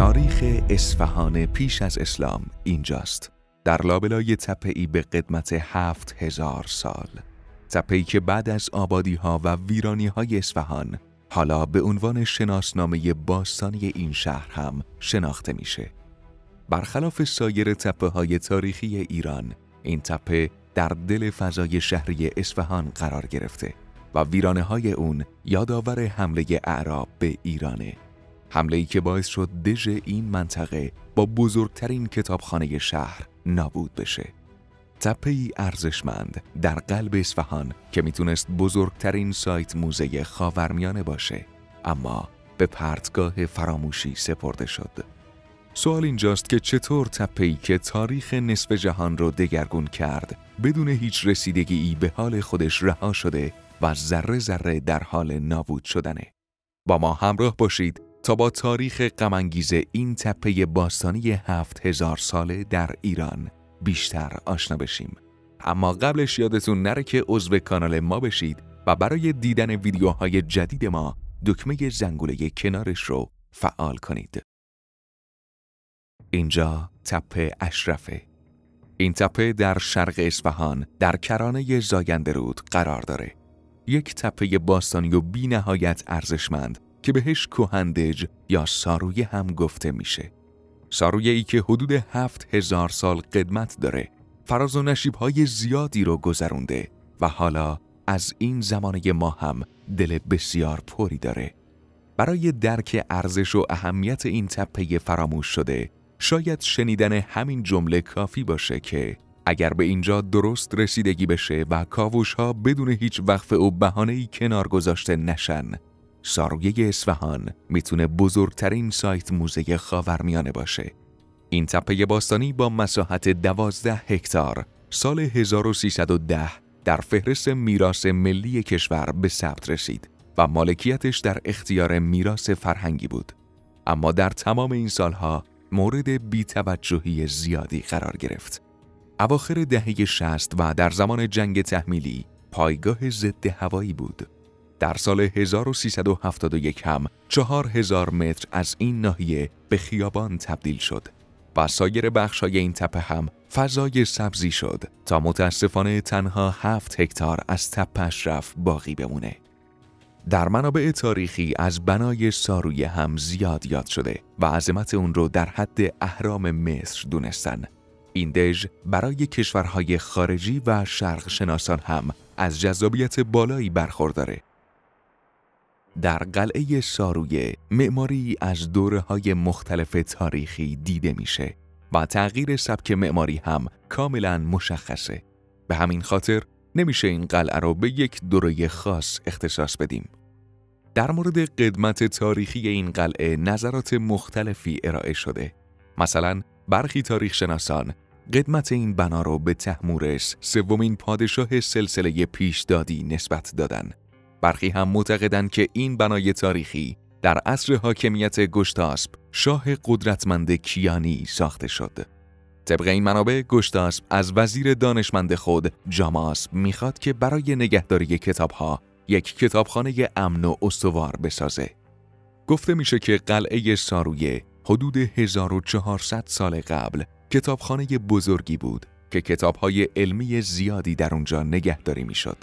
تاریخ اصفهان پیش از اسلام اینجاست، در لابلای تپه‌ای به قدمت 7000 سال. تپه‌ای که بعد از آبادی‌ها و ویرانی‌های اصفهان حالا به عنوان شناسنامه باستانی این شهر هم شناخته میشه. برخلاف سایر تپه‌های تاریخی ایران، این تپه در دل فضای شهری اصفهان قرار گرفته و ویرانه‌های اون یادآور حمله اعراب به ایرانه. حمله‌ای که باعث شد دژ این منطقه با بزرگترین کتابخانه شهر نابود بشه. تپه‌ای ارزشمند در قلب اصفهان که میتونست بزرگترین سایت موزه خاورمیانه باشه، اما به پرتگاه فراموشی سپرده شد. سوال اینجاست که چطور تپه‌ای که تاریخ نصف جهان رو دگرگون کرد بدون هیچ رسیدگی به حال خودش رها شده و ذره ذره در حال نابود شدنه. با ما همراه باشید تا با تاریخ غم‌انگیز این تپه باستانی 7000 ساله در ایران بیشتر آشنا بشیم. اما قبلش یادتون نره که عضو کانال ما بشید و برای دیدن ویدیوهای جدید ما دکمه زنگوله کنارش رو فعال کنید. اینجا تپه اشرفه. این تپه در شرق اصفهان در کرانه زاینده‌رود قرار داره. یک تپه باستانی و بی نهایت ارزشمند که بهش کهندج یا سارویه هم گفته میشه. سارویه‌ای که حدود 7000 سال قدمت داره، فراز و نشیب‌های زیادی رو گذرونده و حالا از این زمانه ما هم دل بسیار پری داره. برای درک ارزش و اهمیت این تپه فراموش شده، شاید شنیدن همین جمله کافی باشه که اگر به اینجا درست رسیدگی بشه و کاوش‌ها بدون هیچ وقفه و بهانه‌ای کنار گذاشته نشن، سارویه اصفهان میتونه بزرگترین سایت موزه خاورمیانه باشه. این تپه باستانی با مساحت 12 هکتار سال 1310 در فهرست میراث ملی کشور به ثبت رسید و مالکیتش در اختیار میراث فرهنگی بود. اما در تمام این سالها مورد بی‌توجهی زیادی قرار گرفت. اواخر دهه 60 و در زمان جنگ تحمیلی پایگاه ضد هوایی بود. در سال 1371 هم 4000 متر از این ناحیه به خیابان تبدیل شد و سایر بخش‌های این تپه هم فضای سبزی شد تا متاسفانه تنها 7 هکتار از تپه اشرف باقی بمونه. در منابع تاریخی از بنای سارویه هم زیاد یاد شده و عظمت اون رو در حد اهرام مصر دونستن. این دژ برای کشورهای خارجی و شرق شناسان هم از جذابیت بالایی برخورداره. در قلعه سارویه معماری از دوره‌های مختلف تاریخی دیده میشه و تغییر سبک معماری هم کاملاً مشخصه. به همین خاطر نمیشه این قلعه رو به یک دوره خاص اختصاص بدیم. در مورد قدمت تاریخی این قلعه نظرات مختلفی ارائه شده. مثلا برخی تاریخ شناسان قدمت این بنا رو به تحمورس، سومین پادشاه سلسله پیشدادی نسبت دادن. برخی هم معتقدند که این بنای تاریخی در عصر حاکمیت گشتاسپ، شاه قدرتمند کیانی ساخته شد. طبق این منابع گشتاسپ از وزیر دانشمند خود جاماسپ میخواد که برای نگهداری کتابها یک کتابخانه امن و استوار بسازه. گفته میشه که قلعه سارویه حدود 1400 سال قبل کتابخانه بزرگی بود که کتابهای علمی زیادی در اونجا نگهداری میشد.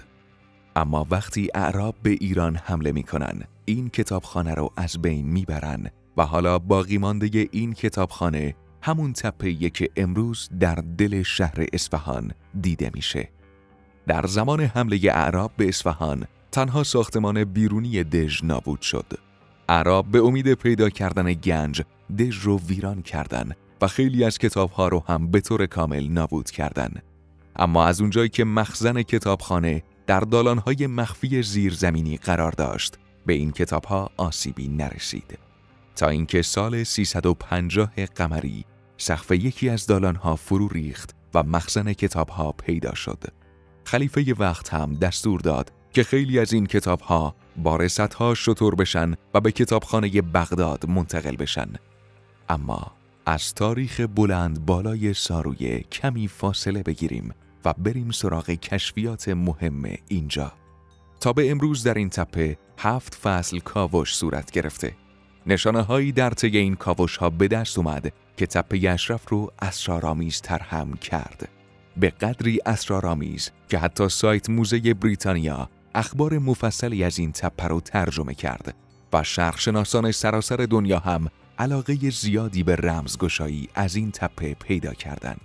اما وقتی اعراب به ایران حمله میکنن، این کتابخانه رو از بین میبرن و حالا باقی مانده این کتابخانه همون تپه‌ای که امروز در دل شهر اصفهان دیده میشه. در زمان حمله اعراب به اصفهان، تنها ساختمان بیرونی دژ نابود شد. اعراب به امید پیدا کردن گنج، دژ رو ویران کردن و خیلی از کتابها رو هم به طور کامل نابود کردن. اما از اونجایی که مخزن کتابخانه در دالان‌های مخفی زیرزمینی قرار داشت، به این کتاب‌ها آسیبی نرسید. تا اینکه سال 350 قمری سقف یکی از دالان‌ها فرو ریخت و مخزن کتاب‌ها پیدا شد. خلیفه وقت هم دستور داد که خیلی از این کتاب‌ها با رصدها شتر بشن و به کتابخانه بغداد منتقل بشن. اما از تاریخ بلند بالای سارویه کمی فاصله بگیریم و بریم سراغ کشفیات مهم اینجا. تا به امروز در این تپه 7 فصل کاوش صورت گرفته. نشانه‌هایی در طی این کاوش‌ها به دست اومد که تپه اشرف رو اسرارآمیزتر هم کرد. به قدری اسرارآمیز که حتی سایت موزه بریتانیا اخبار مفصلی از این تپه رو ترجمه کرد و شرقشناسان سراسر دنیا هم علاقه زیادی به رمزگشایی از این تپه پیدا کردند.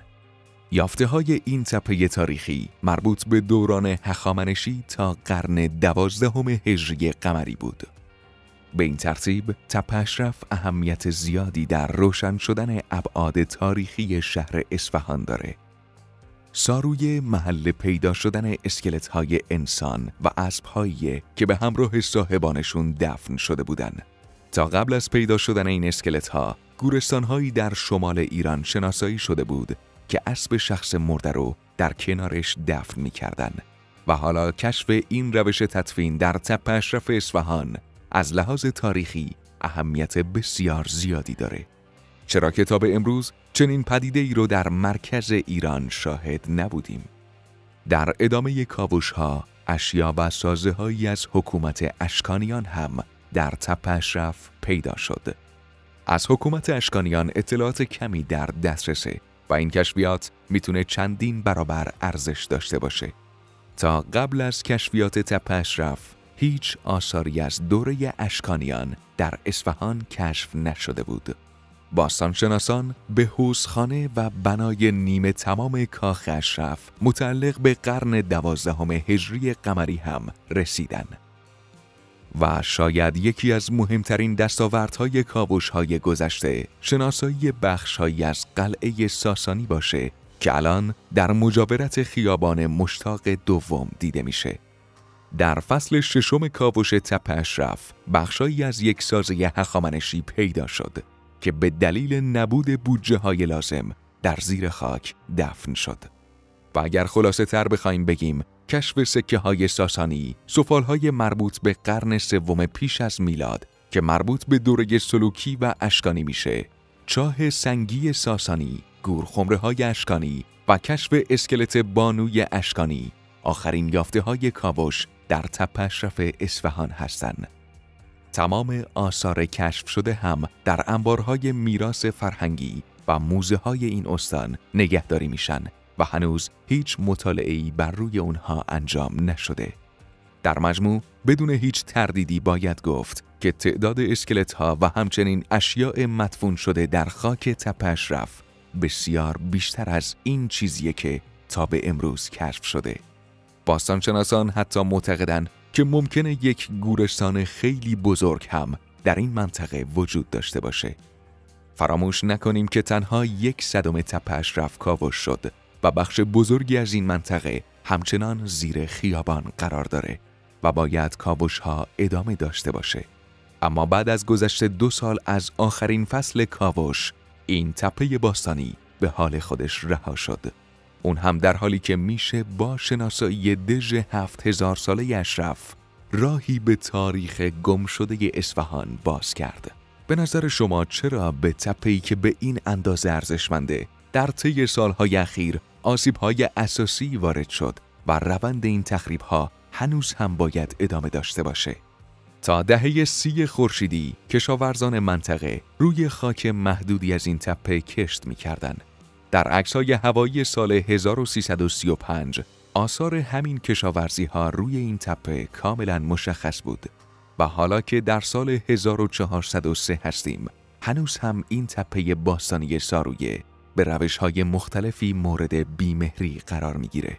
یافته‌های این تپه تاریخی مربوط به دوران هخامنشی تا قرن 12 هجری قمری بود. به این ترتیب تپه اشرف اهمیت زیادی در روشن شدن ابعاد تاریخی شهر اصفهان داره. سارویه محل پیدا شدن اسکلت‌های انسان و اسب‌هایی که به همراه صاحبانشون دفن شده بودند. تا قبل از پیدا شدن این اسکلت‌ها، گورستان‌هایی در شمال ایران شناسایی شده بود که اسب شخص مرده رو در کنارش دفن می‌کردن و حالا کشف این روش تدفین در تپه اشرف اصفهان از لحاظ تاریخی اهمیت بسیار زیادی داره، چرا که تا به امروز چنین پدیده ای رو در مرکز ایران شاهد نبودیم. در ادامه کاوش‌ها اشیا و سازه‌هایی از حکومت اشکانیان هم در تپه اشرف پیدا شد. از حکومت اشکانیان اطلاعات کمی در دسترسه و این کشفیات میتونه چندین برابر ارزش داشته باشه. تا قبل از کشفیات تپه اشرف هیچ آثاری از دوره اشکانیان در اصفهان کشف نشده بود. باستانشناسان به حوضخانه و بنای نیمه تمام کاخ اشرف متعلق به قرن 12 هجری قمری هم رسیدن. و شاید یکی از مهمترین دستاوردهای کاوش‌های گذشته شناسایی بخش‌هایی از قلعه ساسانی باشه که الان در مجاورت خیابان مشتاق دوم دیده میشه. در فصل 6 کاوش تپه اشرف بخشایی از یک سازه هخامنشی پیدا شد که به دلیل نبود بودجه‌های لازم در زیر خاک دفن شد. و اگر خلاصه تر بخوایم بگیم، کشف سکه‌های ساسانی، سفالهای مربوط به قرن 3 پیش از میلاد که مربوط به دوره سلوکی و اشکانی میشه، چاه سنگی ساسانی، گورخمره‌های اشکانی و کشف اسکلت بانوی اشکانی آخرین یافته‌های کاوش در تپه اشرف اصفهان هستند. تمام آثار کشف شده هم در انبارهای میراث فرهنگی و موزه‌های این استان نگهداری میشن و هنوز هیچ مطالعه‌ای بر روی اونها انجام نشده. در مجموع بدون هیچ تردیدی باید گفت که تعداد اسکلت‌ها و همچنین اشیاء مدفون شده در خاک تپه اشرف بسیار بیشتر از این چیزیه که تا به امروز کشف شده. باستانشناسان حتی معتقدند که ممکنه یک گورستان خیلی بزرگ هم در این منطقه وجود داشته باشه. فراموش نکنیم که تنها 1/100 تپه اشرف کاوش شد و بخش بزرگی از این منطقه همچنان زیر خیابان قرار داره و باید کاوش‌ها ادامه داشته باشه. اما بعد از گذشت 2 سال از آخرین فصل کاوش، این تپه باستانی به حال خودش رها شد. اون هم در حالی که میشه با شناسایی دژ 7000 ساله اشرف راهی به تاریخ گم شده اصفهان باز کرد. به نظر شما چرا به تپه‌ای که به این اندازه ارزشمنده در طی سالهای اخیر آسیب‌های اساسی وارد شد و روند این تخریب‌ها هنوز هم باید ادامه داشته باشه؟ تا دهه 30 خورشیدی کشاورزان منطقه روی خاک محدودی از این تپه کشت می‌کردند. در عکس‌های هوایی سال 1335 آثار همین کشاورزی‌ها روی این تپه کاملاً مشخص بود و حالا که در سال 1403 هستیم، هنوز هم این تپه باستانی سارویه به روش‌های مختلفی مورد بیمهری قرار می‌گیره.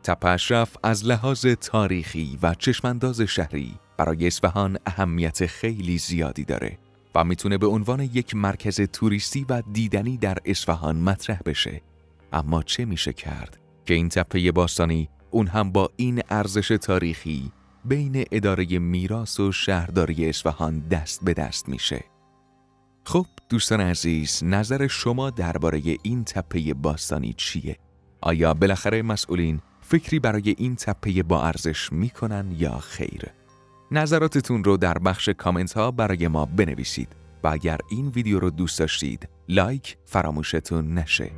تپه اشرف از لحاظ تاریخی و چشمانداز شهری برای اصفهان اهمیت خیلی زیادی داره و میتونه به عنوان یک مرکز توریستی و دیدنی در اصفهان مطرح بشه. اما چه میشه کرد که این تپه باستانی اون هم با این ارزش تاریخی بین اداره میراث و شهرداری اصفهان دست به دست میشه؟ خب دوستان عزیز، نظر شما درباره این تپه باستانی چیه؟ آیا بالاخره مسئولین فکری برای این تپه با ارزش میکنن یا خیر؟ نظراتتون رو در بخش کامنت ها برای ما بنویسید و اگر این ویدیو رو دوست داشتید لایک فراموشتون نشه.